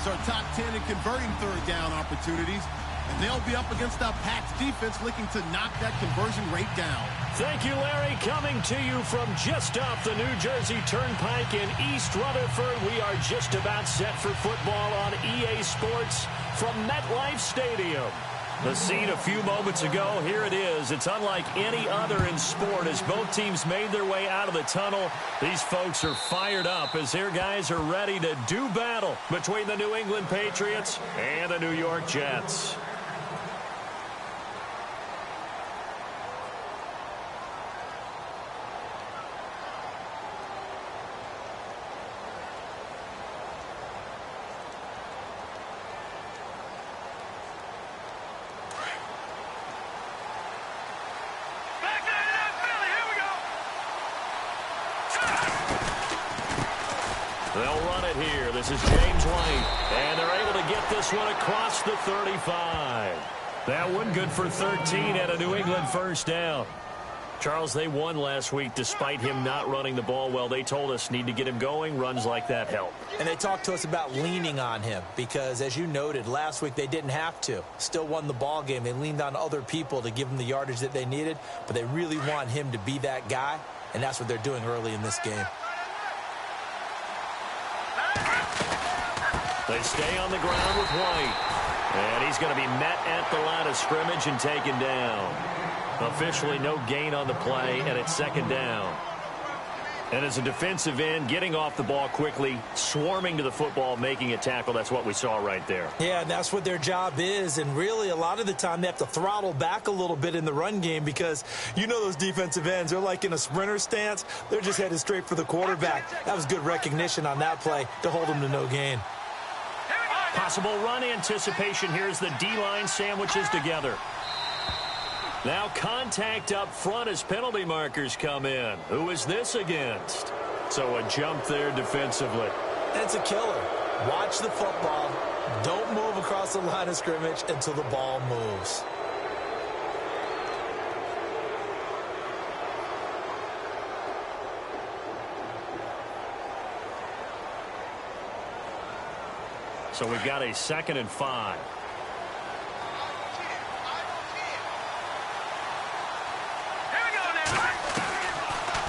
Jets are top 10 in converting third down opportunities, and they'll be up against a Pats defense looking to knock that conversion rate down. Thank you, Larry. Coming to you from just off the New Jersey Turnpike in East Rutherford, we are just about set for football on EA Sports from MetLife Stadium. The scene a few moments ago, here it is. It's unlike any other in sport as both teams made their way out of the tunnel. These folks are fired up as their guys are ready to do battle between the New England Patriots and the New York Jets. They'll run it here. This is James White. And they're able to get this one across the 35. That one good for 13 and a New England first down. Charles, they won last week despite him not running the ball well. They told us need to get him going. Runs like that help. And they talked to us about leaning on him because, as you noted, last week they didn't have to. Still won the ball game. They leaned on other people to give them the yardage that they needed, but they really want him to be that guy, and that's what they're doing early in this game. They stay on the ground with White. And he's going to be met at the line of scrimmage and taken down. Officially no gain on the play, and it's second down. And as a defensive end, getting off the ball quickly, swarming to the football, making a tackle, that's what we saw right there. Yeah, and that's what their job is. And really, a lot of the time, they have to throttle back a little bit in the run game because you know those defensive ends, they're like in a sprinter stance. They're just headed straight for the quarterback. That was good recognition on that play to hold them to no gain. Possible run anticipation. Here's the D-line sandwiches together. Now contact up front as penalty markers come in. Who is this against? So a jump there defensively. That's a killer. Watch the football. Don't move across the line of scrimmage until the ball moves. So we've got a 2nd and 5.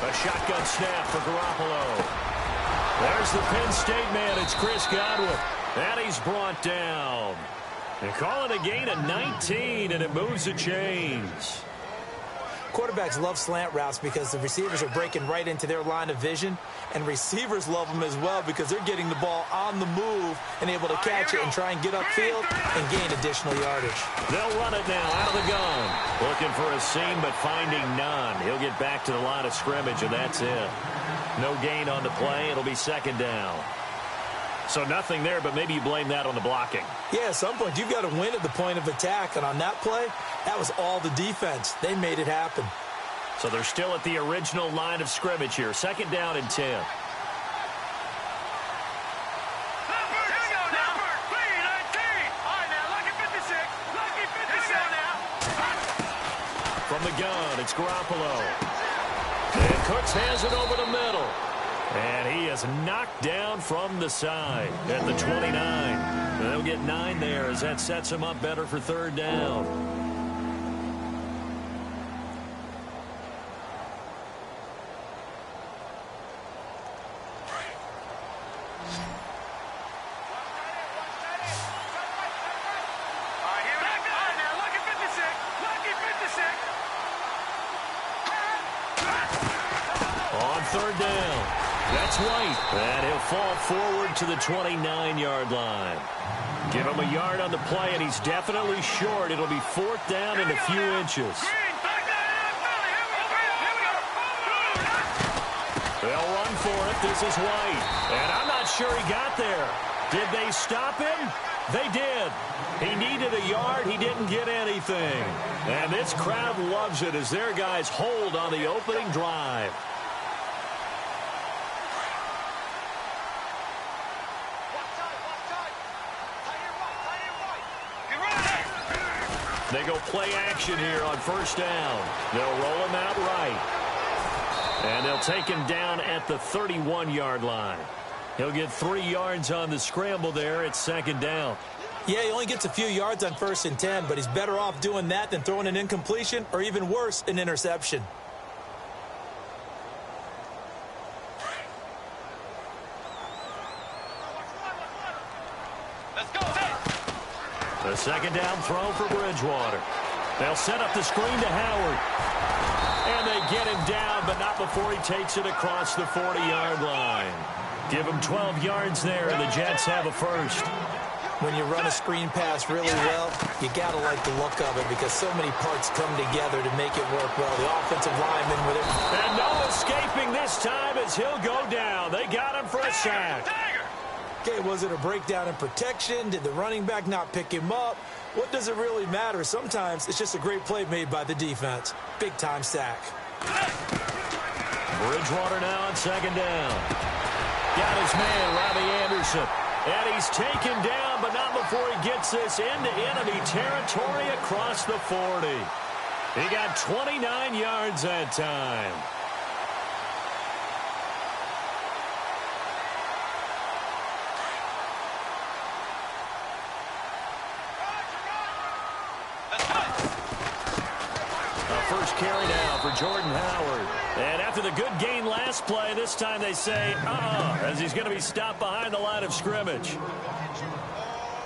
A shotgun snap for Garoppolo. There's the Penn State man. It's Chris Godwin. And he's brought down. They call it a gain of 19, and it moves the chains. Quarterbacks love slant routes because the receivers are breaking right into their line of vision, and receivers love them as well because they're getting the ball on the move and able to catch it and try and get upfield and gain additional yardage. They'll run it now out of the gun. Looking for a seam, but finding none. He'll get back to the line of scrimmage, and that's it. No gain on the play. It'll be second down. So nothing there, but maybe you blame that on the blocking. Yeah, at some point, you've got to win at the point of attack. And on that play, that was all the defense. They made it happen. So they're still at the original line of scrimmage here. Second down and 10. From the gun, it's Garoppolo. And Cooks has it over the middle. And he is knocked down from the side at the 29. They'll get 9 there as that sets him up better for third down. On third down. That's White, and he'll fall forward to the 29-yard line. Give him a yard on the play, and he's definitely short. It'll be fourth down in a few inches. They'll run for it. This is White, and I'm not sure he got there. Did they stop him? They did. He needed a yard. He didn't get anything. And this crowd loves it as their guys hold on the opening drive. They go play action here on first down. They'll roll him out right. And they'll take him down at the 31-yard line. He'll get 3 yards on the scramble there. It's 2nd down. Yeah, he only gets a few yards on 1st and 10, but he's better off doing that than throwing an incompletion or even worse, an interception. The 2nd down throw for Bridgewater. They'll set up the screen to Howard. And they get him down, but not before he takes it across the 40-yard line. Give him 12 yards there, and the Jets have a first. When you run a screen pass really well, you got to like the look of it because so many parts come together to make it work well. The offensive lineman with it. And no escaping this time as he'll go down. They got him for a sack. Okay, was it a breakdown in protection? Did the running back not pick him up? What does it really matter? Sometimes it's just a great play made by the defense. Big-time sack. Bridgewater now on 2nd down. Got his man, Robbie Anderson. And he's taken down, but not before he gets this into enemy territory across the 40. He got 29 yards that time. First carry now for Jordan Howard. And after the good gain last play, this time they say, as he's going to be stopped behind the line of scrimmage.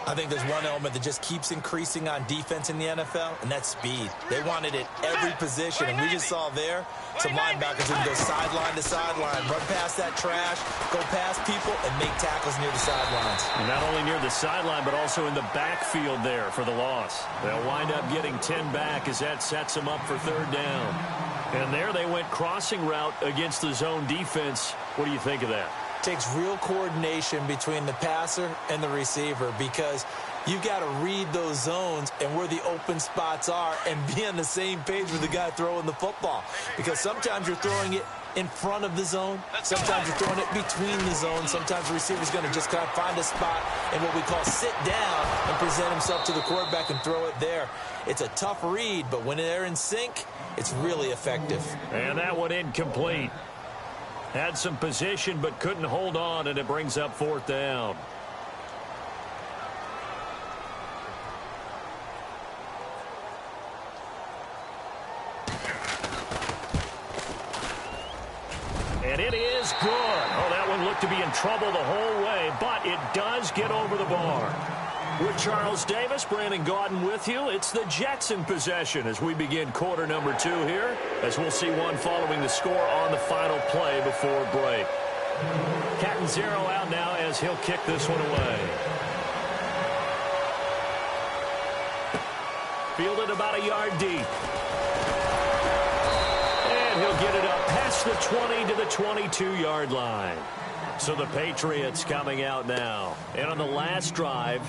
I think there's one element that just keeps increasing on defense in the NFL, and that's speed. They want it at every position, and we just saw there some linebackers who can go sideline to sideline, run past that trash, go past people, and make tackles near the sidelines. And not only near the sideline, but also in the backfield there for the loss. They'll wind up getting 10 back as that sets them up for 3rd down. And there they went crossing route against the zone defense. What do you think of that? Takes real coordination between the passer and the receiver because you've got to read those zones and where the open spots are and be on the same page with the guy throwing the football. Because sometimes you're throwing it in front of the zone. Sometimes you're throwing it between the zones. Sometimes the receiver's going to just kind of find a spot and what we call sit down and present himself to the quarterback and throw it there. It's a tough read, but when they're in sync, it's really effective. And that one incomplete. Had some position but couldn't hold on, and it brings up 4th down. And it is good. Oh, that one looked to be in trouble the whole way, but it does get over the bar. With Charles Davis, Brandon Gaudin with you. It's the Jets in possession as we begin quarter number 2 here, as we'll see one following the score on the final play before break. Catanzaro out now as he'll kick this one away. Fielded about a yard deep. And he'll get it up past the 20 to the 22-yard line. So the Patriots coming out now. And on the last drive,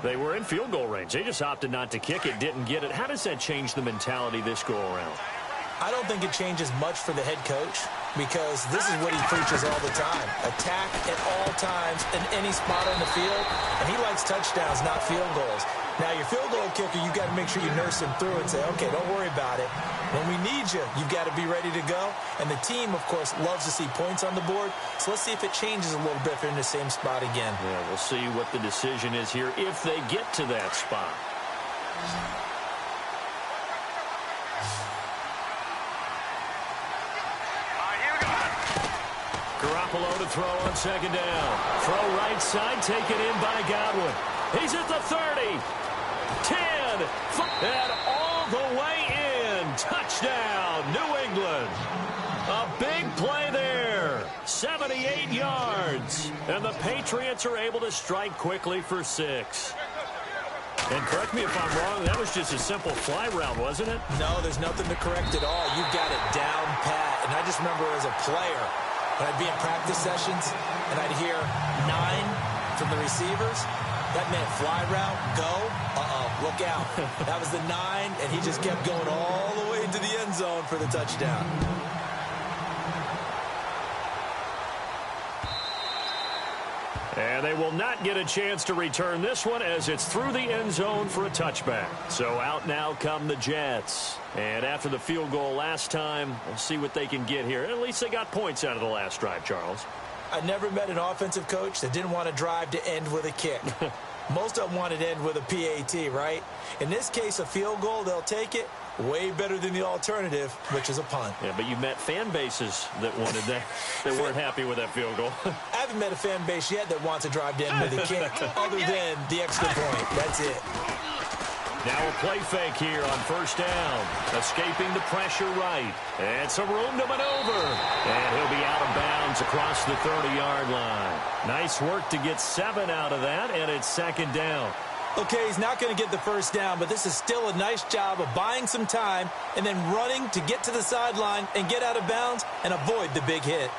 they were in field goal range. They just opted not to kick it, didn't get it. How does that change the mentality this go-around? I don't think it changes much for the head coach because this is what he preaches all the time. Attack at all times in any spot on the field, and he likes touchdowns, not field goals. Now, your field goal kicker, you've got to make sure you nurse him through and say, okay, don't worry about it. When we need you, you've got to be ready to go. And the team, of course, loves to see points on the board. So let's see if it changes a little bit if they're in the same spot again. Yeah, we'll see what the decision is here if they get to that spot. Garoppolo to throw on 2nd down. Throw right side, taken in by Godwin. He's at the 30. 10. And all the way in. Touchdown, New England. A big play there. 78 yards. And the Patriots are able to strike quickly for 6. And correct me if I'm wrong, that was just a simple fly route, wasn't it? No, there's nothing to correct at all. You've got it down pat. And I just remember as a player, when I'd be in practice sessions and I'd hear 9 from the receivers, that meant fly route, go, look out. That was the 9, and he just kept going all the way into the end zone for the touchdown. And they will not get a chance to return this one as it's through the end zone for a touchback. So out now come the Jets. And after the field goal last time, we'll see what they can get here. At least they got points out of the last drive, Charles. I never met an offensive coach that didn't want to drive to end with a kick. Most of them wanted to end with a PAT, right? In this case, a field goal, they'll take it. Way better than the alternative, which is a punt. Yeah, but you've met fan bases that wanted that, that weren't happy with that field goal. I haven't met a fan base yet that wants to drive to end with a kick other than the extra point. That's it. Now a play fake here on first down. Escaping the pressure right. And some room to maneuver. And he'll be out of bounds across the 30-yard line. Nice work to get 7 out of that, and it's second down. Okay, he's not going to get the first down, but this is still a nice job of buying some time and then running to get to the sideline and get out of bounds and avoid the big hit.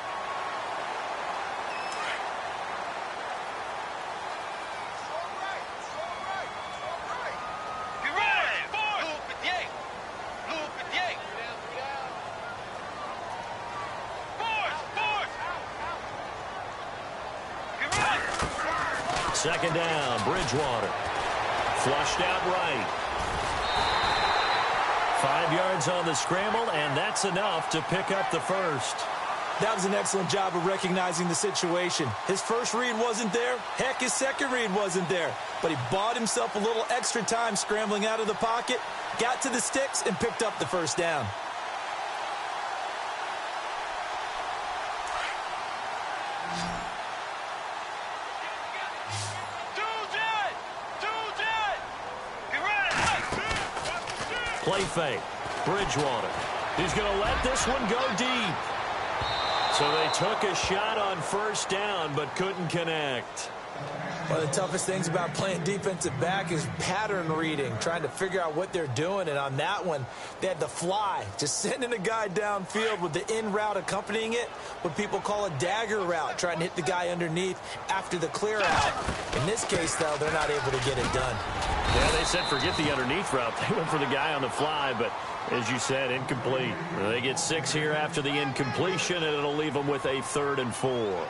Second down, Bridgewater. Flushed out right. 5 yards on the scramble, and that's enough to pick up the first. That was an excellent job of recognizing the situation. His first read wasn't there. Heck, his second read wasn't there. But he bought himself a little extra time scrambling out of the pocket, got to the sticks, and picked up the first down. Play fake. Bridgewater. He's going to let this one go deep. So they took a shot on first down but couldn't connect. One of the toughest things about playing defensive back is pattern reading, trying to figure out what they're doing. And on that one, they had to fly, just sending a guy downfield with the in route accompanying it, what people call a dagger route, trying to hit the guy underneath after the clear out. In this case, though, they're not able to get it done. Yeah, they said forget the underneath route. They went for the guy on the fly, but as you said, incomplete. They get 6 here after the incompletion, and it'll leave them with a 3rd and 4.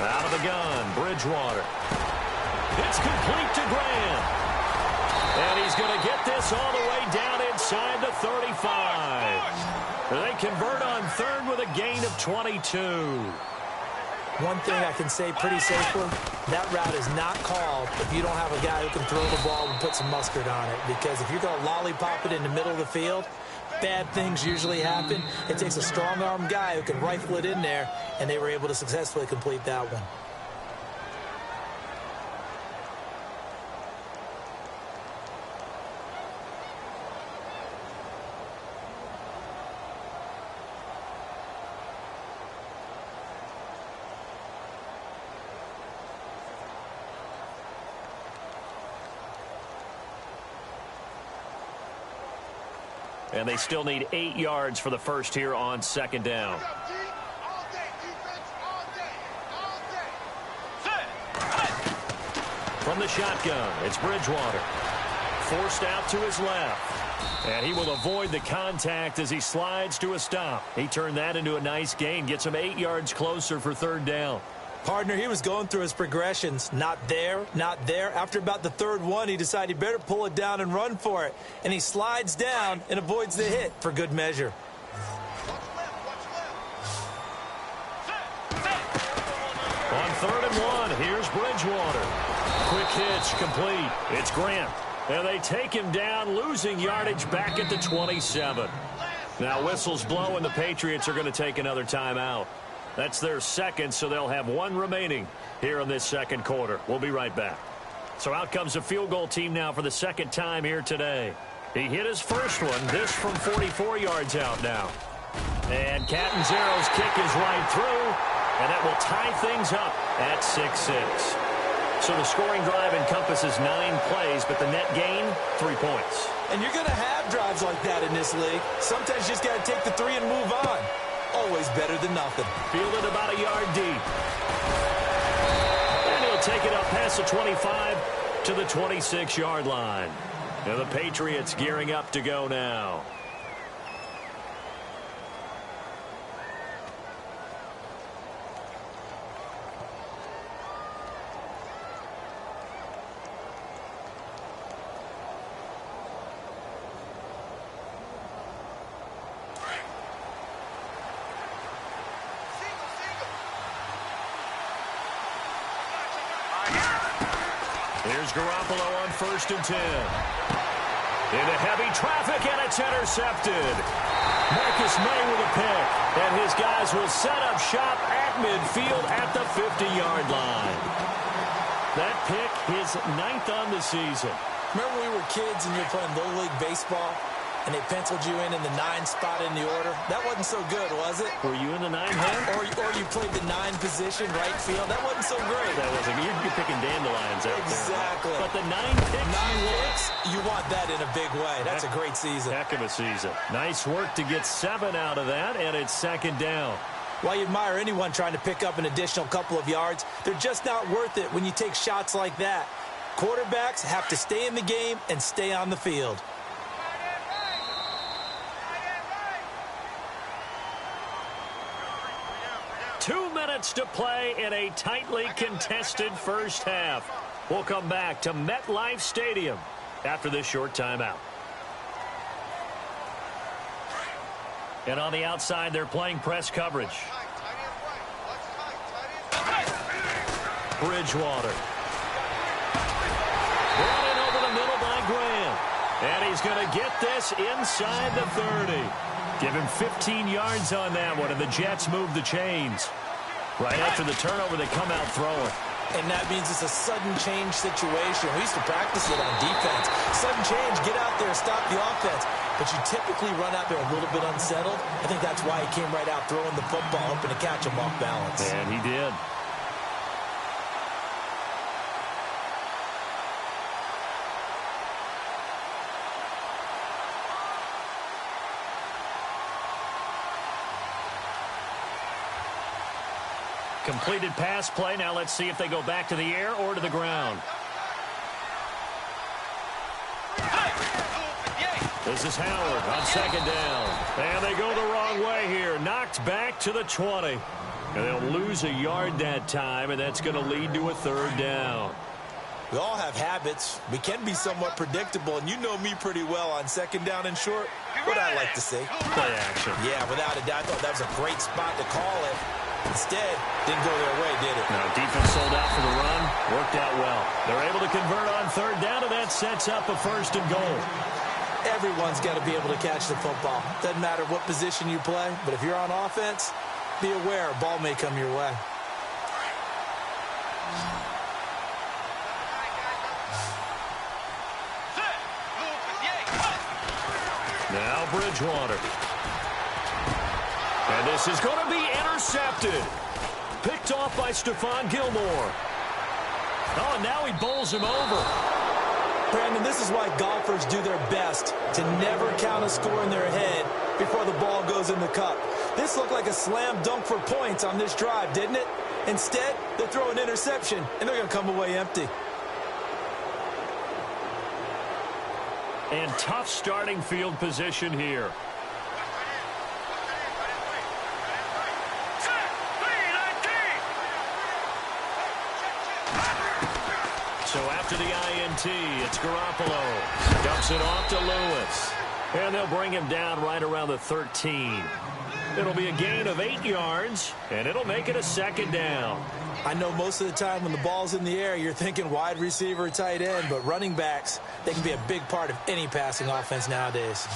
Out of the gun, Bridgewater. It's complete to Graham. And he's going to get this all the way down inside the 35. They convert on 3rd with a gain of 22. One thing I can say pretty safely, that route is not called if you don't have a guy who can throw the ball and put some mustard on it. Because if you're going to lollipop it in the middle of the field, bad things usually happen. It takes a strong-arm guy who can rifle it in there, and they were able to successfully complete that one. And they still need 8 yards for the first here on second down. From the shotgun, it's Bridgewater. Forced out to his left. And he will avoid the contact as he slides to a stop. He turned that into a nice gain. Gets him 8 yards closer for 3rd down. Partner, he was going through his progressions. Not there, not there. After about the 3rd one, he decided he better pull it down and run for it. And he slides down and avoids the hit for good measure. On 3rd and 1, here's Bridgewater. Quick hitch, complete. It's Grant. And they take him down, losing yardage back at the 27. Now whistles blow, and the Patriots are going to take another timeout. That's their 2nd, so they'll have 1 remaining here in this 2nd quarter. We'll be right back. So out comes the field goal team now for the 2nd time here today. He hit his first one, this from 44 yards out now. And Catanzaro's kick is right through, and that will tie things up at 6-6. So the scoring drive encompasses 9 plays, but the net gain, 3 points. And you're going to have drives like that in this league. Sometimes you just got to take the 3 and move on. Always better than nothing. Fielded about a yard deep. And he'll take it up past the 25 to the 26-yard line. Now the Patriots gearing up to go now. Here's Garoppolo on 1st and 10. Into heavy traffic, and it's intercepted. Marcus May with a pick, and his guys will set up shop at midfield at the 50-yard line. That pick, his 9th on the season. Remember when we were kids and you were playing Little League Baseball, and they penciled you in the 9 spot in the order? That wasn't so good, was it? Were you in the 9 hand? Or you played the 9 position, right field? That wasn't so great. That wasn't. You're picking dandelions out exactly. there. But the 9 picks. 9 picks, you want that in a big way. That's a great season. Heck of a season. Nice work to get 7 out of that, and it's 2nd down. While you admire anyone trying to pick up an additional couple of yards, they're just not worth it when you take shots like that. Quarterbacks have to stay in the game and stay on the field. Two minutes to play in a tightly contested first half. We'll come back to MetLife Stadium after this short timeout. And on the outside, they're playing press coverage. Bridgewater. Brought in over the middle by Graham. And he's going to get this inside the 30. Give him 15 yards on that one, and the Jets move the chains. Right after the turnover, they come out throwing. And that means it's a sudden change situation. We used to practice it on defense. Sudden change, get out there, stop the offense. But you typically run out there a little bit unsettled. I think that's why he came right out throwing the football, hoping to catch him off balance. And he did. Completed pass play. Now let's see if they go back to the air or to the ground. This is Howard on 2nd down. And they go the wrong way here. Knocked back to the 20. And they'll lose a yard that time, and that's going to lead to a 3rd down. We all have habits. We can be somewhat predictable, and you know me pretty well on 2nd down and short. What I like to see. Play action. Yeah, without a doubt. I thought that was a great spot to call it. Instead, didn't go their way, did it? No, defense sold out for the run. Worked out well. They're able to convert on 3rd down, and that sets up a 1st and goal. Everyone's got to be able to catch the football. Doesn't matter what position you play, but if you're on offense, be aware a ball may come your way. Now Bridgewater. And this is going to be intercepted. Picked off by Stephon Gilmore. Oh, and now he bowls him over. Brandon, this is why golfers do their best to never count a score in their head before the ball goes in the cup. This looked like a slam dunk for points on this drive, didn't it? Instead, they throw an interception, and they're going to come away empty. And tough starting field position here. So after the INT, it's Garoppolo. Dumps it off to Lewis. And they'll bring him down right around the 13. It'll be a gain of 8 yards, and it'll make it a 2nd down. I know most of the time when the ball's in the air, you're thinking wide receiver, tight end, but running backs, they can be a big part of any passing offense nowadays.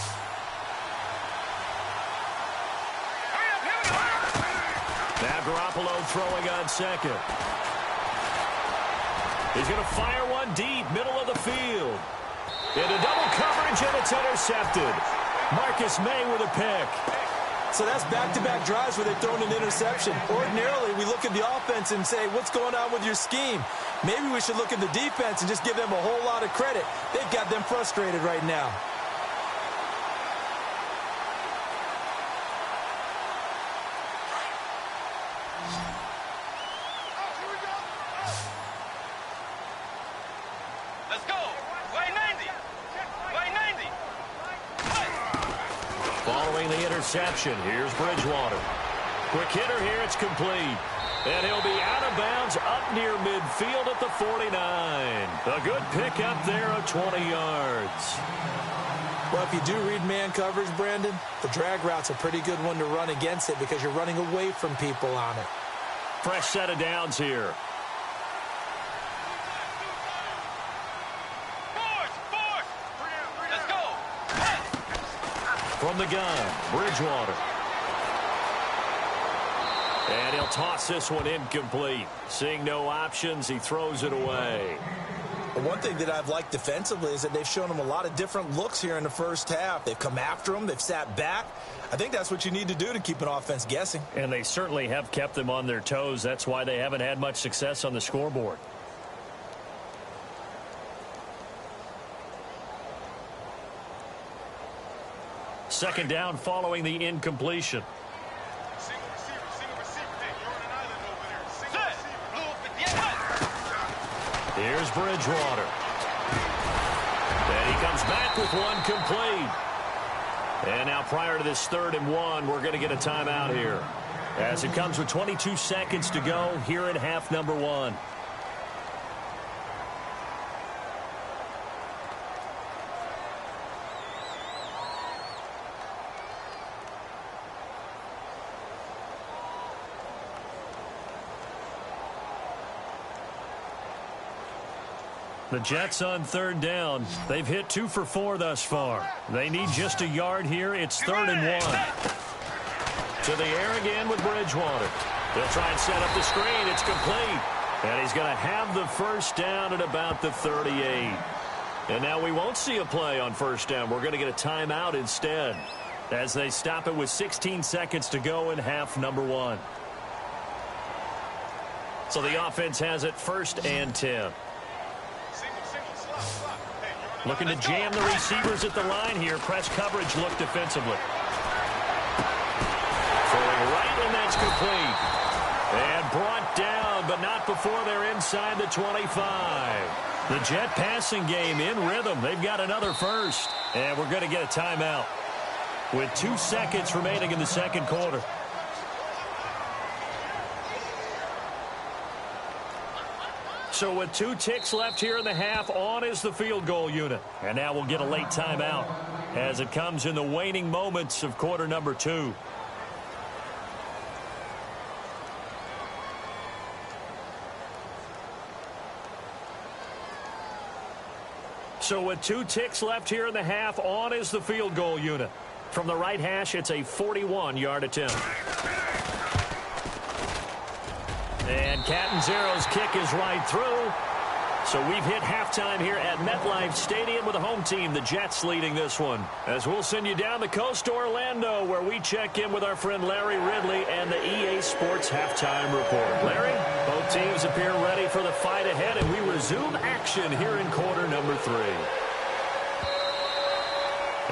Now Garoppolo throwing on 2nd. He's going to fire one deep, middle of the field. Into double coverage, and it's intercepted. Marcus May with a pick. So that's back-to-back drives where they've thrown an interception. Ordinarily, we look at the offense and say, what's going on with your scheme? Maybe we should look at the defense and just give them a whole lot of credit. They've got them frustrated right now. Let's go. Y90. Y90. Following the interception, here's Bridgewater. Quick hitter here, it's complete. And he'll be out of bounds up near midfield at the 49. A good pick up there of 20 yards. Well, if you do read man coverage, Brandon, the drag route's a pretty good one to run against it because you're running away from people on it. Fresh set of downs here. From the gun, Bridgewater. And he'll toss this one incomplete. Seeing no options, he throws it away. One thing that I've liked defensively is that they've shown him a lot of different looks here in the first half. They've come after him. They've sat back. I think that's what you need to do to keep an offense guessing. And they certainly have kept them on their toes. That's why they haven't had much success on the scoreboard. Second down following the incompletion. Here's Bridgewater. And he comes back with one complete. And now prior to this 3rd and 1, we're going to get a timeout here, as it comes with 22 seconds to go here in half number 1. The Jets on 3rd down. They've hit 2 for 4 thus far. They need just a yard here. It's 3rd and 1. To the air again with Bridgewater. They'll try and set up the screen. It's complete. And he's going to have the first down at about the 38. And now we won't see a play on first down. We're going to get a timeout instead, as they stop it with 16 seconds to go in half number 1. So the offense has it 1st and 10. Looking to jam the receivers at the line here. Press coverage look defensively. Throwing right, and that's complete. And brought down, but not before they're inside the 25. The Jet passing game in rhythm. They've got another first. And we're going to get a timeout with 2 seconds remaining in the second quarter. So with 2 ticks left here in the half, on is the field goal unit. And now we'll get a late timeout as it comes in the waning moments of quarter number 2. So with 2 ticks left here in the half, on is the field goal unit. From the right hash, it's a 41-yard attempt. And Catanzaro's kick is right through. So we've hit halftime here at MetLife Stadium with the home team, the Jets, leading this one. As we'll send you down the coast to Orlando, where we check in with our friend Larry Ridley and the EA Sports Halftime Report. Larry, both teams appear ready for the fight ahead, and we resume action here in quarter number 3.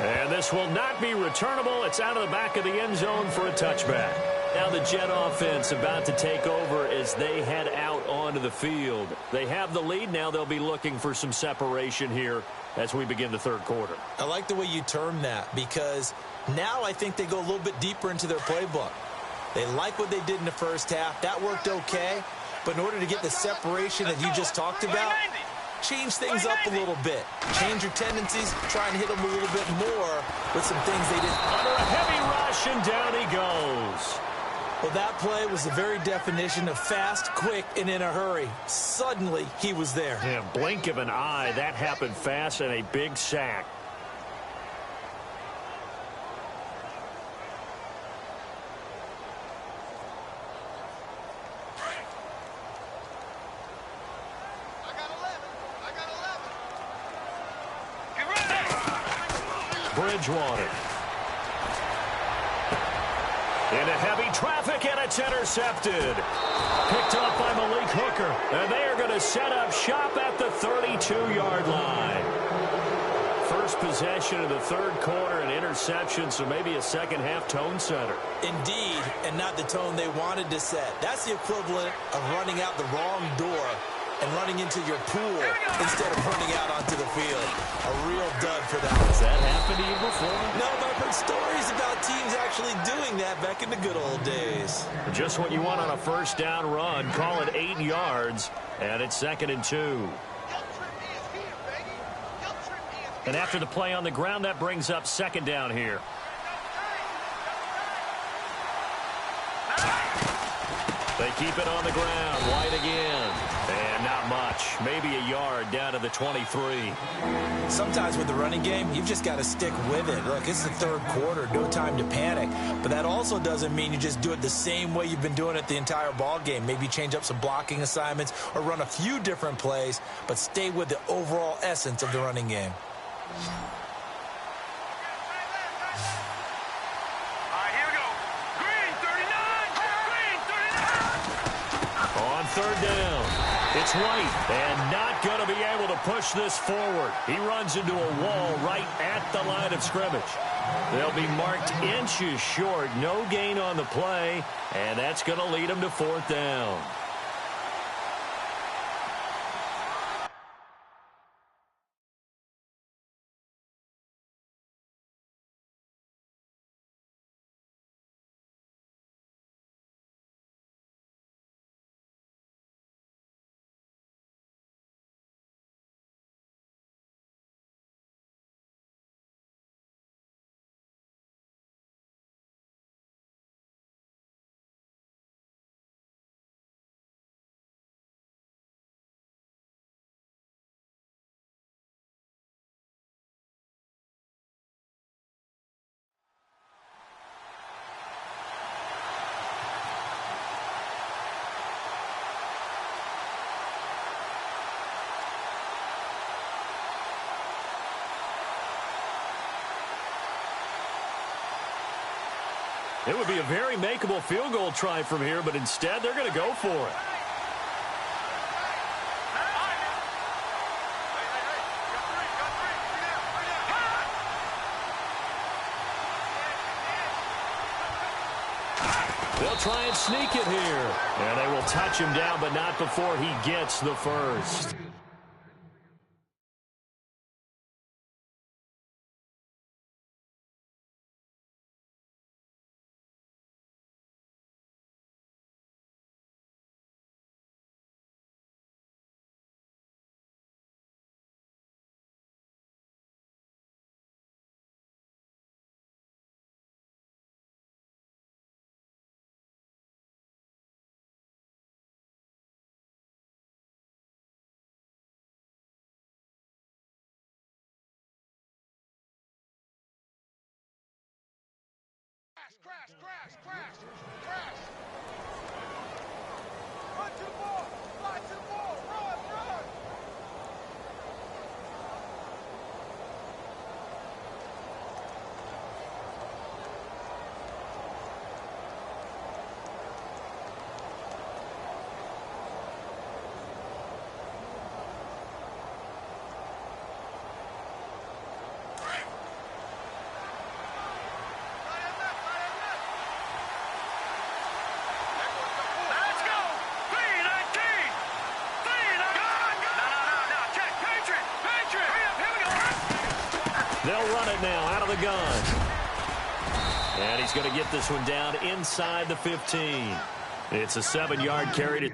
And this will not be returnable. It's out of the back of the end zone for a touchback. Now the Jet offense about to take over as they head out onto the field. They have the lead. Now they'll be looking for some separation here as we begin the third quarter. I like the way you term that, because now I think they go a little bit deeper into their playbook. They like what they did in the first half. That worked okay. But in order to get the separation that you just talked about, change things up a little bit. Change your tendencies. Try and hit them a little bit more with some things they did. Under a heavy rush, and down he goes. Well, that play was the very definition of fast, quick, and in a hurry. Suddenly, he was there. Yeah, blink of an eye. That happened fast, and a big sack. Bridgewater. Into heavy traffic, and it's intercepted. Picked up by Malik Hooker. And they are going to set up shop at the 32-yard line. First possession of the third quarter, an interception, so maybe a second-half tone setter. Indeed, and not the tone they wanted to set. That's the equivalent of running out the wrong door and running into your pool instead of running out onto the field. A real dud for that. Has that happened to you before? No, but I've heard stories about teams actually doing that back in the good old days. Just what you want on a first down run. Call it 8 yards, and it's 2nd and 2. And after the play on the ground, that brings up 2nd down here. They keep it on the ground. White again. And not Not much. Maybe a yard down to the 23. Sometimes with the running game, you've just got to stick with it. Look, it's the third quarter, no time to panic. But that also doesn't mean you just do it the same way you've been doing it the entire ball game. Maybe change up some blocking assignments or run a few different plays, but stay with the overall essence of the running game. Third down. It's White, and not going to be able to push this forward. He runs into a wall right at the line of scrimmage. They'll be marked inches short. No gain on the play, and that's going to lead them to fourth down. It would be a very makeable field goal try from here, but instead they're going to go for it. They'll try and sneak it here. And they will touch him down, but not before he gets the first. Crash. Run to the ball. Fly to the ball. Run. They'll run it now out of the gun. And he's going to get this one down inside the 15. It's a 7-yard carry to...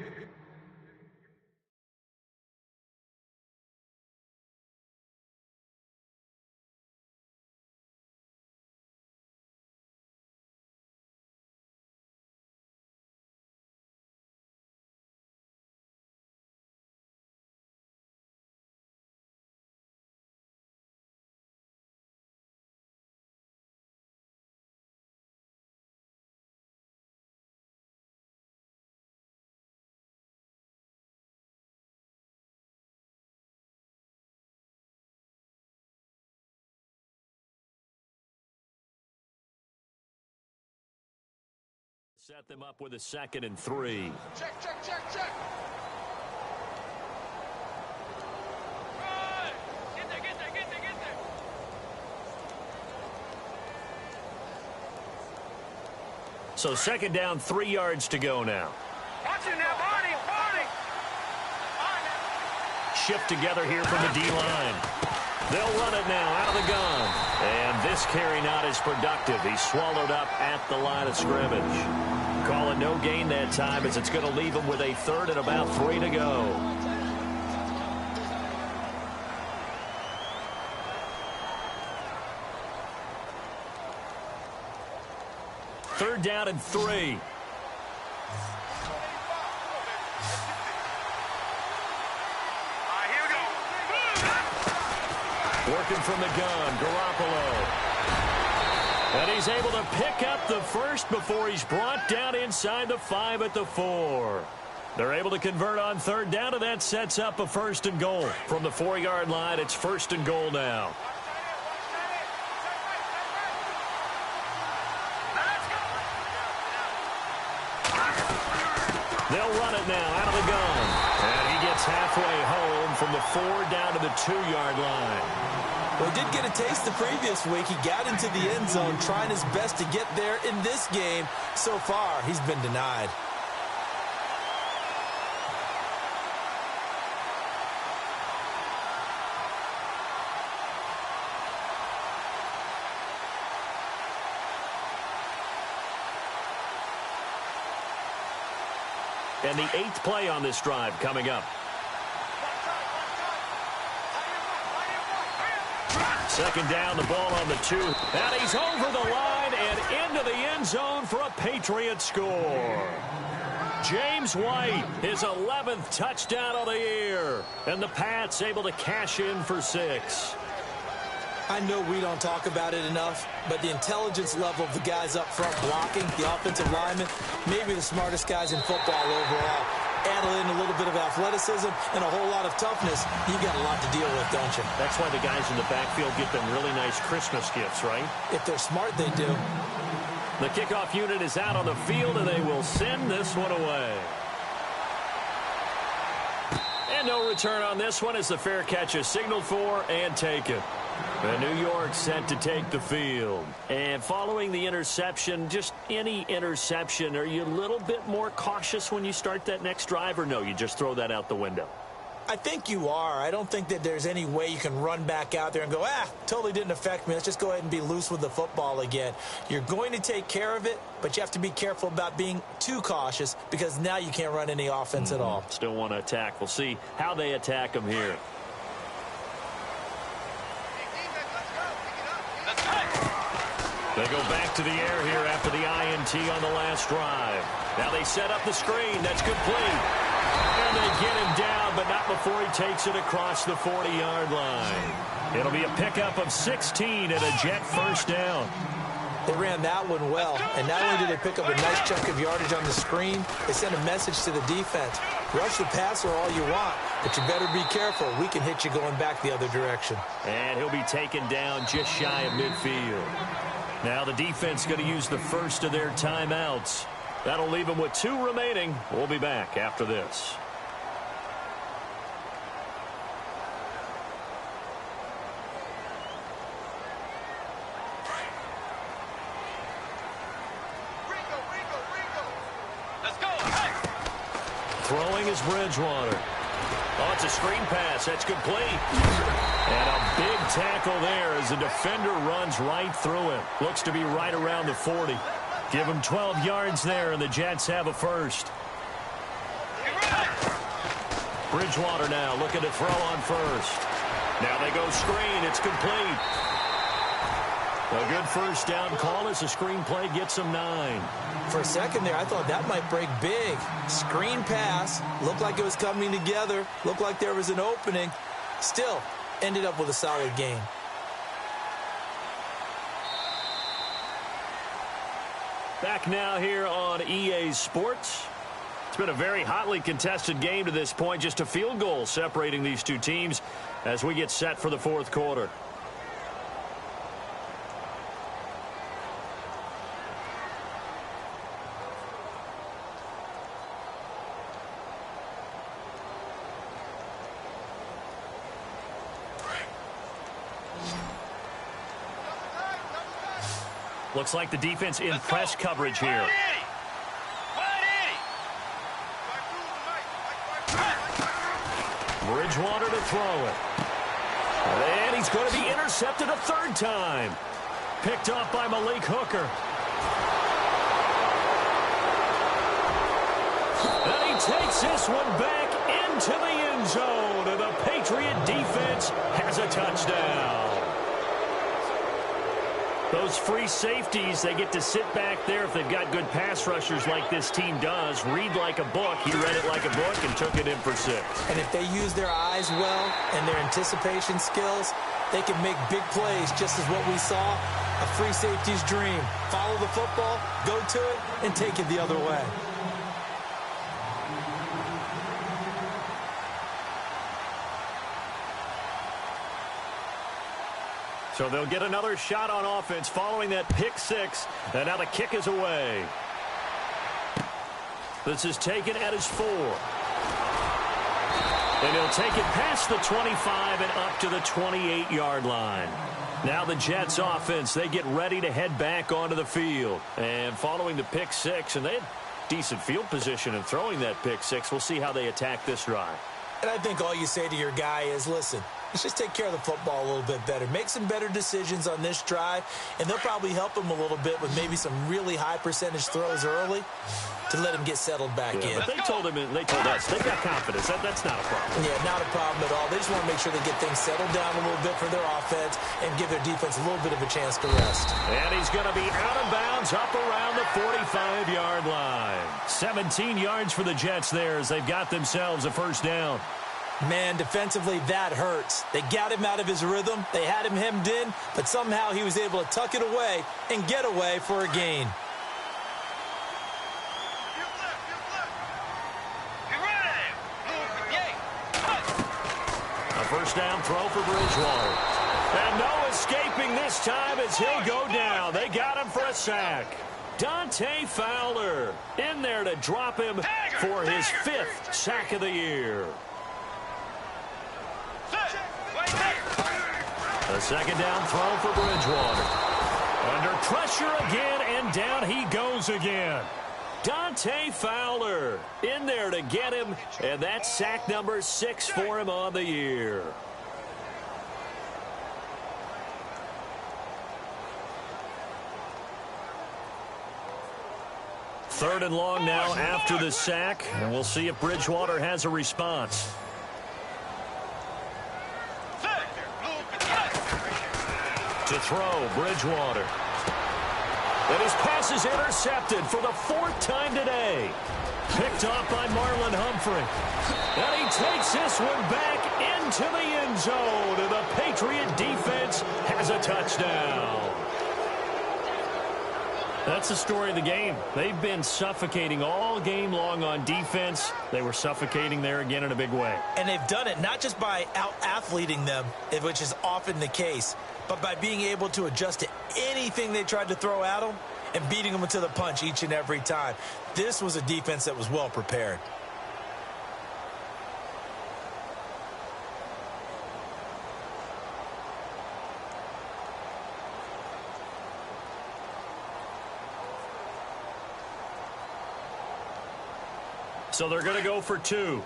Set them up with a 2nd and 3. Check. Get there. So 2nd down, 3 yards to go now. Watch it now, Barney. Shift together here from the D-line. They'll run it now out of the gun. And this carry not as productive. He's swallowed up at the line of scrimmage. Call it no gain that time as it's going to leave him with a 3rd and about 3 to go. Third down and 3. Working from the gun, Garoppolo. And he's able to pick up the first before he's brought down inside the 5 at the 4. They're able to convert on third down, and that sets up a 1st and goal. From the 4-yard line, it's 1st and goal now. They'll run it now out of the gun. And he gets halfway home from the 4 down to the 2-yard line. Well, he did get a taste the previous week. He got into the end zone trying his best to get there in this game. So far, he's been denied. And the 8th play on this drive coming up. Second down, the ball on the 2. And he's over the line and into the end zone for a Patriot score. James White, his 11th touchdown of the year. And the Pats able to cash in for 6. I know we don't talk about it enough, but the intelligence level of the guys up front blocking, the offensive linemen, maybe the smartest guys in football overall. Add in a little bit of athleticism and a whole lot of toughness, you got a lot to deal with, don't you? That's why the guys in the backfield get them really nice Christmas gifts, right? If they're smart, they do. The kickoff unit is out on the field, and they will send this one away. And no return on this one as the fair catch is signaled for and taken. And New York set to take the field. And following the interception, just any interception, are you a little bit more cautious when you start that next drive, or no, you just throw that out the window? I think you are. I don't think that there's any way you can run back out there and go, totally didn't affect me. Let's just go ahead and be loose with the football again. You're going to take care of it, but you have to be careful about being too cautious because now you can't run any offense at all. Still want to attack. We'll see how they attack them here. They go back to the air here after the INT on the last drive. Now they set up the screen. That's complete. And they get him down, but not before he takes it across the 40-yard line. It'll be a pickup of 16 and a Jet 1st down. They ran that one well, and not only did they pick up a nice chunk of yardage on the screen, they sent a message to the defense. Rush the passer all you want, but you better be careful. We can hit you going back the other direction. And he'll be taken down just shy of midfield. Now the defense going to use the first of their timeouts. That'll leave them with 2 remaining. We'll be back after this. Let's go. Hey. Throwing is Bridgewater. Oh, it's a screen pass. That's complete. And a big tackle there as the defender runs right through it. Looks to be right around the 40. Give him 12 yards there, and the Jets have a first. Bridgewater now looking to throw on first. Now they go screen. It's complete. A good first down call as the screen play gets them 9. For a second there, I thought that might break big. Screen pass. Looked like it was coming together. Looked like there was an opening. Still, ended up with a solid game. Back now here on EA Sports. It's been a very hotly contested game to this point. Just a field goal separating these two teams as we get set for the 4th quarter. Looks like the defense in press coverage here. Bridgewater to throw it. And he's going to be intercepted a 3rd time. Picked off by Malik Hooker. And he takes this one back into the end zone. And the Patriot defense has a touchdown. Those free safeties, they get to sit back there if they've got good pass rushers like this team does. Read like a book. He read it like a book and took it in for 6. And if they use their eyes well and their anticipation skills, they can make big plays, just as what we saw. A free safety's dream. Follow the football, go to it, and take it the other way. So they'll get another shot on offense following that pick 6. And now the kick is away. This is taken at his 4. And he'll take it past the 25 and up to the 28-yard line. Now the Jets offense, they get ready to head back onto the field. And following the pick 6, and they had decent field position in throwing that pick 6. We'll see how they attack this drive. And I think all you say to your guy is, listen, let's just take care of the football a little bit better. Make some better decisions on this drive, and they'll probably help him a little bit with maybe some really high percentage throws early to let him get settled back in. But they told him, and they told us, they've got confidence. That's not a problem. Yeah, not a problem at all. They just want to make sure they get things settled down a little bit for their offense and give their defense a little bit of a chance to rest. And he's going to be out of bounds up around the 45-yard line. 17 yards for the Jets there as they've got themselves a first down. Man, defensively, that hurts. They got him out of his rhythm. They had him hemmed in, but somehow he was able to tuck it away and get away for a gain. A first down throw for Bridgewater. And no escaping this time as he'll go down. They got him for a sack. Dante Fowler in there to drop him for his 5th sack of the year. A second down throw for Bridgewater. Under pressure again, and down he goes again. Dante Fowler in there to get him, and that's sack number 6 for him on the year. Third and long now after the sack, and we'll see if Bridgewater has a response. To throw, Bridgewater. And his pass is intercepted for the 4th time today. Picked off by Marlon Humphrey. And he takes this one back into the end zone. And the Patriot defense has a touchdown. That's the story of the game. They've been suffocating all game long on defense. They were suffocating there again in a big way. And they've done it not just by out-athleting them, which is often the case, but by being able to adjust to anything they tried to throw at them and beating them to the punch each and every time. This was a defense that was well prepared. So they're going to go for 2.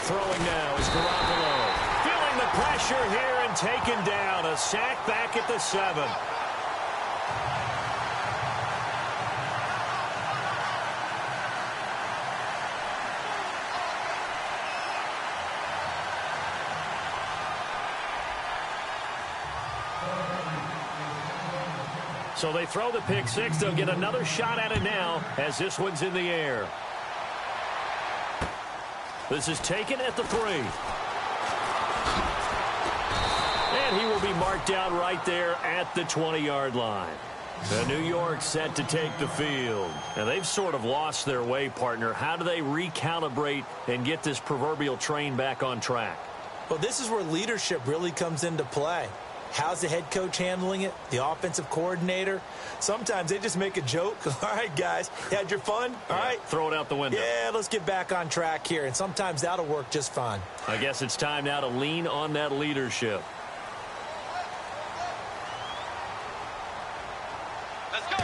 Throwing now is Garoppolo. Feeling the pressure here and taken down. A sack back at the 7. So they throw the pick 6. They'll get another shot at it now as this one's in the air. This is taken at the 3. And he will be marked down right there at the 20-yard line. The New York set to take the field. And they've sort of lost their way, partner. How do they recalibrate and get this proverbial train back on track? Well, this is where leadership really comes into play. How's the head coach handling it? The offensive coordinator? Sometimes they just make a joke. All right, guys, you had your fun? All right. Throw it out the window. Yeah, let's get back on track here. And sometimes that'll work just fine. I guess it's time now to lean on that leadership. Let's go.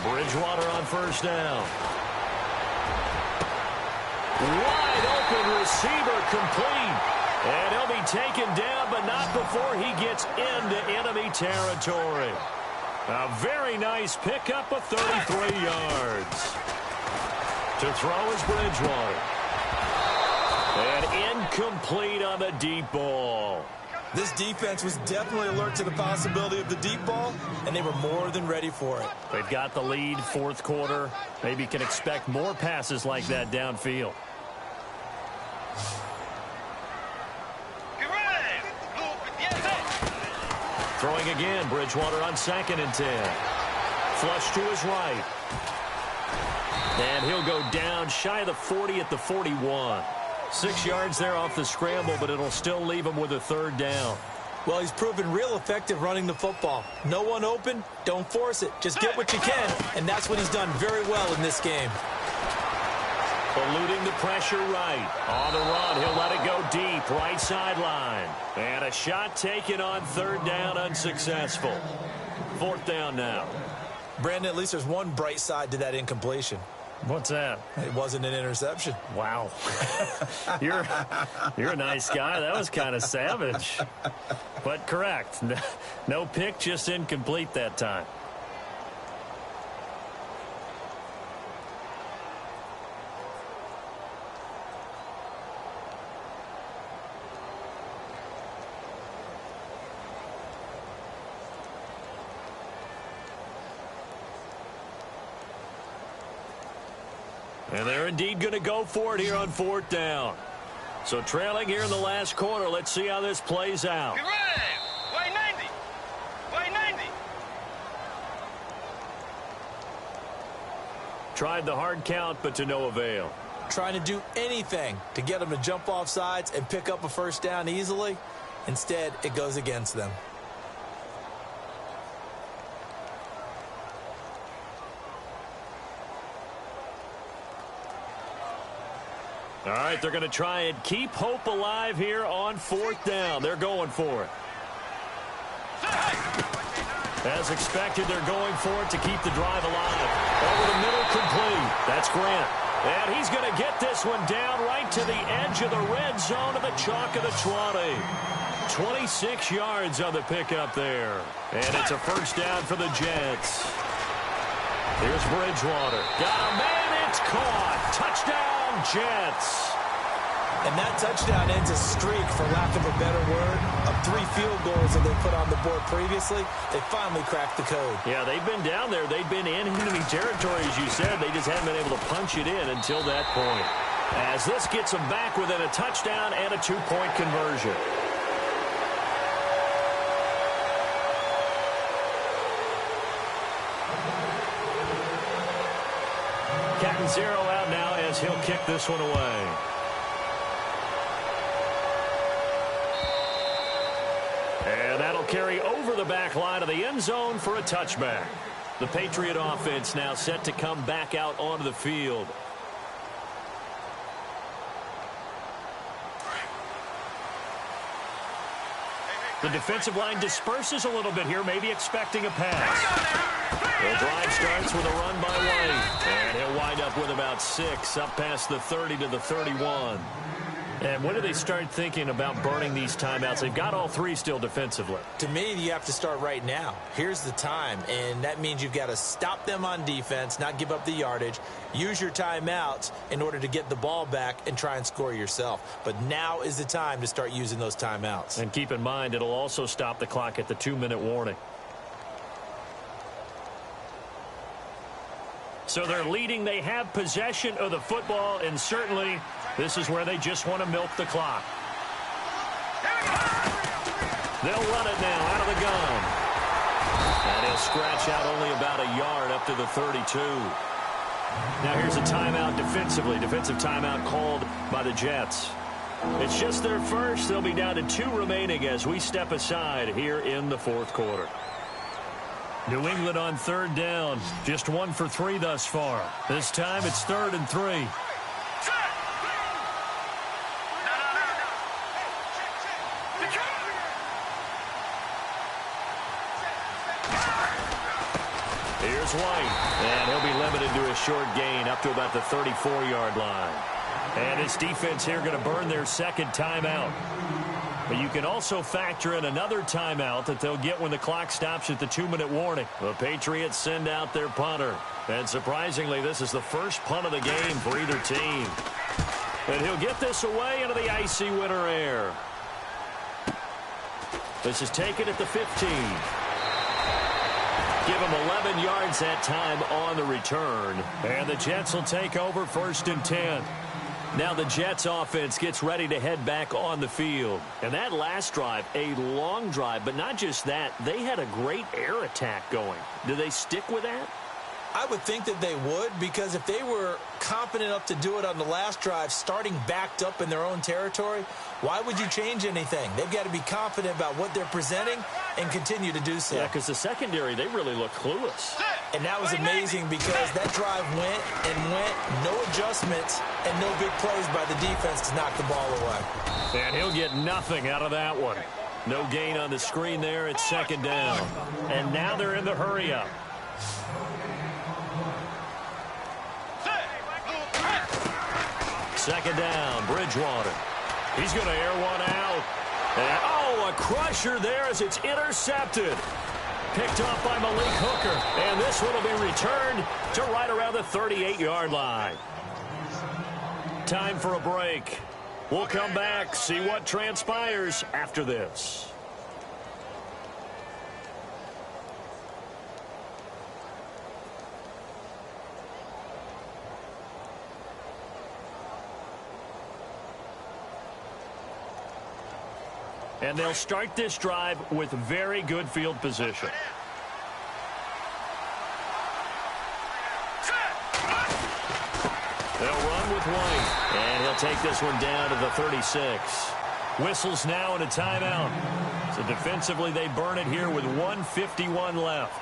Bridgewater on first down. Wide open receiver complete. And he'll be taken down, but not before he gets into enemy territory. A very nice pickup of 33 yards. To throw is Bridgewater. And incomplete on the deep ball. This defense was definitely alert to the possibility of the deep ball, and they were more than ready for it. They've got the lead, fourth quarter. Maybe can expect more passes like that downfield. Throwing again, Bridgewater on 2nd and 10. Flush to his right. And he'll go down shy of the 40 at the 41. 6 yards there off the scramble, but it'll still leave him with a 3rd down. Well, he's proven real effective running the football. No one open, don't force it. Just get what you can, and that's what he's done very well in this game. Eluding the pressure right. On the run, he'll let it go deep, right sideline. And a shot taken on 3rd down, unsuccessful. 4th down now. Brandon, at least there's one bright side to that incompletion. What's that? It wasn't an interception. Wow. You're a nice guy. That was kind of savage. But correct. No pick, just incomplete that time. And they're indeed going to go for it here on 4th down. So trailing here in the last quarter. Let's see how this plays out. Y90. Y90. Tried the hard count, but to no avail. Trying to do anything to get them to jump off sides and pick up a 1st down easily. Instead, it goes against them. All right, they're going to try and keep hope alive here on 4th down. They're going for it. As expected, they're going for it to keep the drive alive. Over the middle, complete. That's Grant. And he's going to get this one down right to the edge of the red zone of the chalk of the 20. 26 yards on the pickup there. And it's a 1st down for the Jets. Here's Bridgewater. Got a man, it's caught. Touchdown, Jets. And that touchdown ends a streak, for lack of a better word, of 3 field goals that they put on the board previously. They finally cracked the code. Yeah, they've been down there. They've been in enemy territory, as you said. They just haven't been able to punch it in until that point. As this gets them back within a touchdown and a 2-point conversion. Captain Zero out now as he'll kick this one away. And that'll carry over the back line of the end zone for a touchback. The Patriot offense now set to come back out onto the field. The defensive line disperses a little bit here, maybe expecting a pass. The drive starts with a run by White. And he'll wind up with about 6, up past the 30 to the 31. And when do they start thinking about burning these timeouts? They've got all 3 still defensively. To me, you have to start right now. Here's the time, and that means you've got to stop them on defense, not give up the yardage, use your timeouts in order to get the ball back and try and score yourself. But now is the time to start using those timeouts. And keep in mind, it'll also stop the clock at the 2-minute warning. So they're leading. They have possession of the football, and certainly this is where they just want to milk the clock. They'll run it now out of the gun. And he'll scratch out only about a yard up to the 32. Now here's a timeout defensively. Defensive timeout called by the Jets. It's just their first. They'll be down to 2 remaining as we step aside here in the 4th quarter. New England on 3rd down. Just 1 for 3 thus far. This time it's 3rd and 3. Here's White. And he'll be limited to a short gain up to about the 34-yard line. And his defense here going to burn their 2nd timeout. But you can also factor in another timeout that they'll get when the clock stops at the 2-minute warning. The Patriots send out their punter. And surprisingly, this is the first punt of the game for either team. And he'll get this away into the icy winter air. This is taken at the 15. Give him 11 yards that time on the return. And the Jets will take over 1st and 10. Now the Jets offense gets ready to head back on the field. And that last drive, a long drive, but not just that, they had a great air attack going. Do they stick with that? I would think that they would, because if they were competent enough to do it on the last drive, starting backed up in their own territory, why would you change anything? They've got to be confident about what they're presenting and continue to do so. Yeah, because the secondary, they really look clueless. And that was amazing because that drive went and went, no adjustments, and no big plays by the defense to knock the ball away. And he'll get nothing out of that one. No gain on the screen there. It's 2nd down. And now they're in the hurry-up. Second down, Bridgewater. He's going to air one out. And, oh, a crusher there as it's intercepted. Picked off by Malik Hooker. And this one will be returned to right around the 38-yard line. Time for a break. We'll come back, see what transpires after this. And they'll start this drive with very good field position. They'll run with White. And he'll take this one down to the 36. Whistles now and a timeout. So defensively, they burn it here with 1:51 left.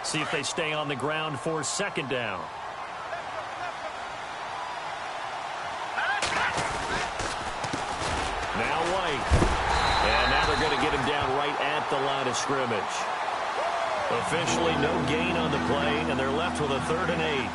See if they stay on the ground for 2nd down. Now White. And now they're going to get him down right at the line of scrimmage. Officially no gain on the play, and they're left with a 3rd and 8.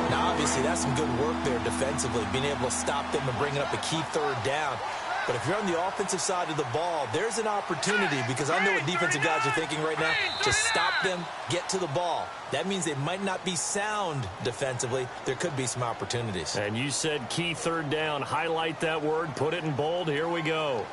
Now, obviously, that's some good work there defensively, being able to stop them and bringing up a key 3rd down. But if you're on the offensive side of the ball, there's an opportunity, because I know what defensive guys are thinking right now, to stop them, get to the ball. That means they might not be sound defensively. There could be some opportunities. And you said key 3rd down. Highlight that word, put it in bold. Here we go.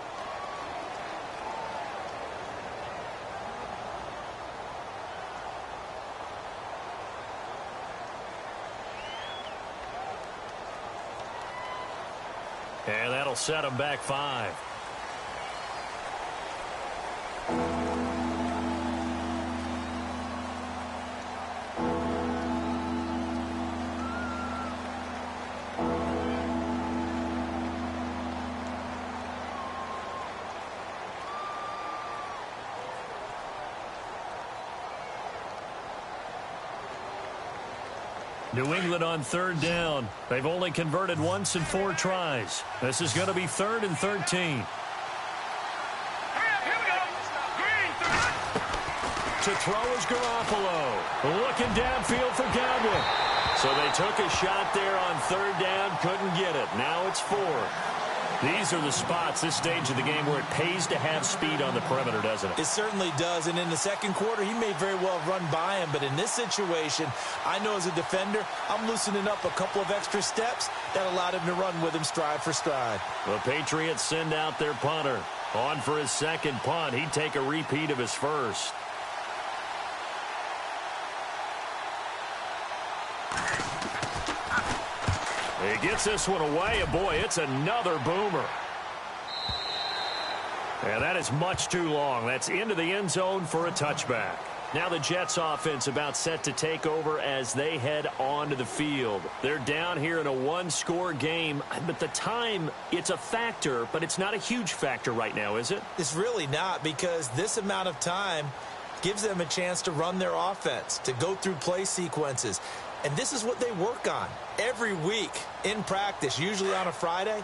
And that'll set them back 5. New England on 3rd down. They've only converted once in 4 tries. This is going to be 3rd and 13. To throw is Garoppolo. Looking downfield for Godwin. So they took a shot there on 3rd down, couldn't get it. Now it's 4. These are the spots, this stage of the game, where it pays to have speed on the perimeter, doesn't it? It certainly does, and in the 2nd quarter, he may very well run by him, but in this situation, I know as a defender, I'm loosening up a couple of extra steps that allowed him to run with him stride for stride. The Patriots send out their punter. On for his 2nd punt. He'd take a repeat of his 1st. He gets this one away, and boy, it's another boomer. And that is much too long. That's into the end zone for a touchback. Now the Jets offense about set to take over as they head onto the field. They're down here in a 1-score game, but the time, it's a factor, but it's not a huge factor right now, is it? It's really not, because this amount of time gives them a chance to run their offense, to go through play sequences. And this is what they work on every week in practice, usually on a Friday.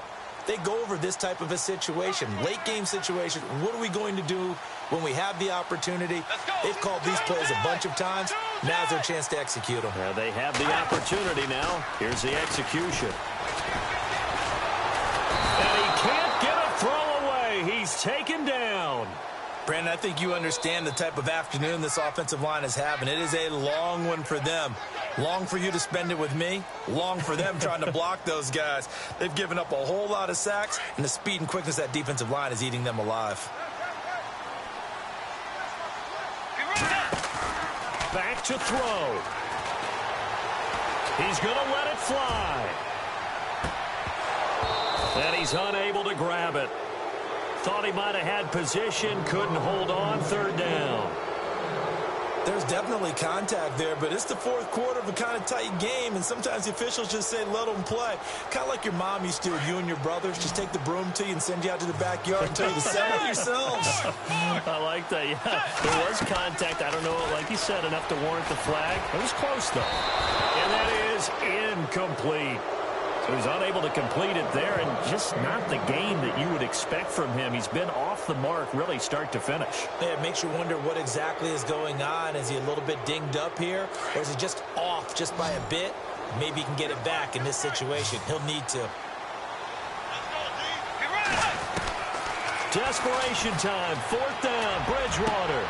they go over this type of a situation, late game situation. What are we going to do when we have the opportunity? They've called these plays a bunch of times. Now's their chance to execute them. Yeah, they have the opportunity now. Here's the execution. And he can't get a throw away. He's taken down. Brandon, I think you understand the type of afternoon this offensive line is having. It is a long one for them. Long for you to spend it with me. Long for them trying to block those guys. They've given up a whole lot of sacks, and the speed and quickness of that defensive line is eating them alive. Back to throw. He's going to let it fly. And he's unable to grab it. Thought he might have had position, couldn't hold on, third down. There's definitely contact there, but it's the fourth quarter of a kind of tight game, and sometimes the officials just say, let them play. Kind of like your mom used to with you and your brothers. Just take the broom to you and send you out to the backyard and tell you to settle yourselves. I like that, yeah. There was contact. I don't know, like you said, enough to warrant the flag. It was close, though. And that is incomplete. So he's unable to complete it there, and just not the game that you would expect from him. He's been off the mark, really, start to finish. Yeah, it makes you wonder what exactly is going on. Is he a little bit dinged up here, or is he just off just by a bit? Maybe he can get it back in this situation. He'll need to. Desperation time, fourth down, Bridgewater.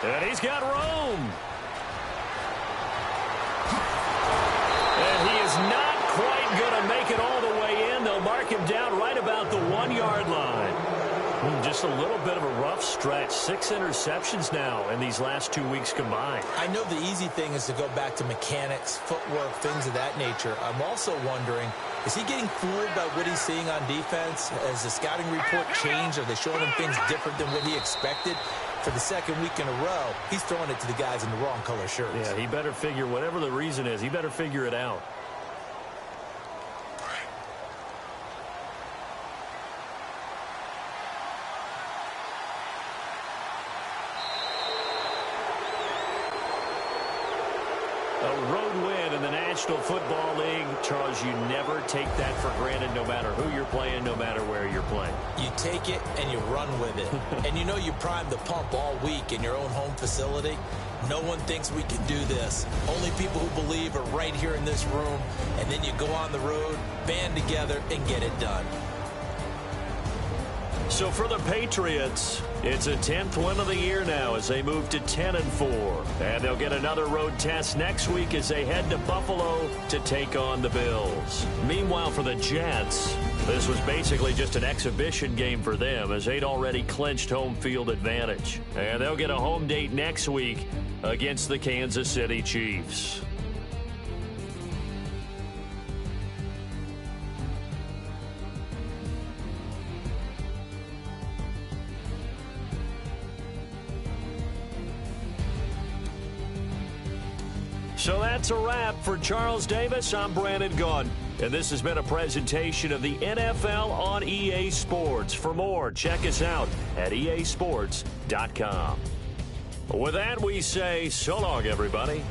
And he's got room. And he is not quite going to make it all the way in. They'll mark him down right about the 1-yard line. Just a little bit of a rough stretch. 6 interceptions now in these last 2 weeks combined. I know the easy thing is to go back to mechanics, footwork, things of that nature. I'm also wondering, is he getting fooled by what he's seeing on defense? Has the scouting report changed? Are they showing him things different than what he expected? For the second week in a row, he's throwing it to the guys in the wrong color shirts. Yeah, he better figure, whatever the reason is, he better figure it out. A road win in the National Football League. Charles, you never take that for granted, no matter who you're playing, no matter where you're playing. You take it and you run with it. And you know you primed the pump all week in your own home facility. No one thinks we can do this. Only people who believe are right here in this room. And then you go on the road, band together, and get it done. So for the Patriots, it's a 10th win of the year now as they move to 10-4. And they'll get another road test next week as they head to Buffalo to take on the Bills. Meanwhile, for the Jets, this was basically just an exhibition game for them as they'd already clinched home field advantage. And they'll get a home date next week against the Kansas City Chiefs. So that's a wrap. For Charles Davis, I'm Brandon Gaudin. And this has been a presentation of the NFL on EA Sports. For more, check us out at easports.com. With that, we say so long, everybody.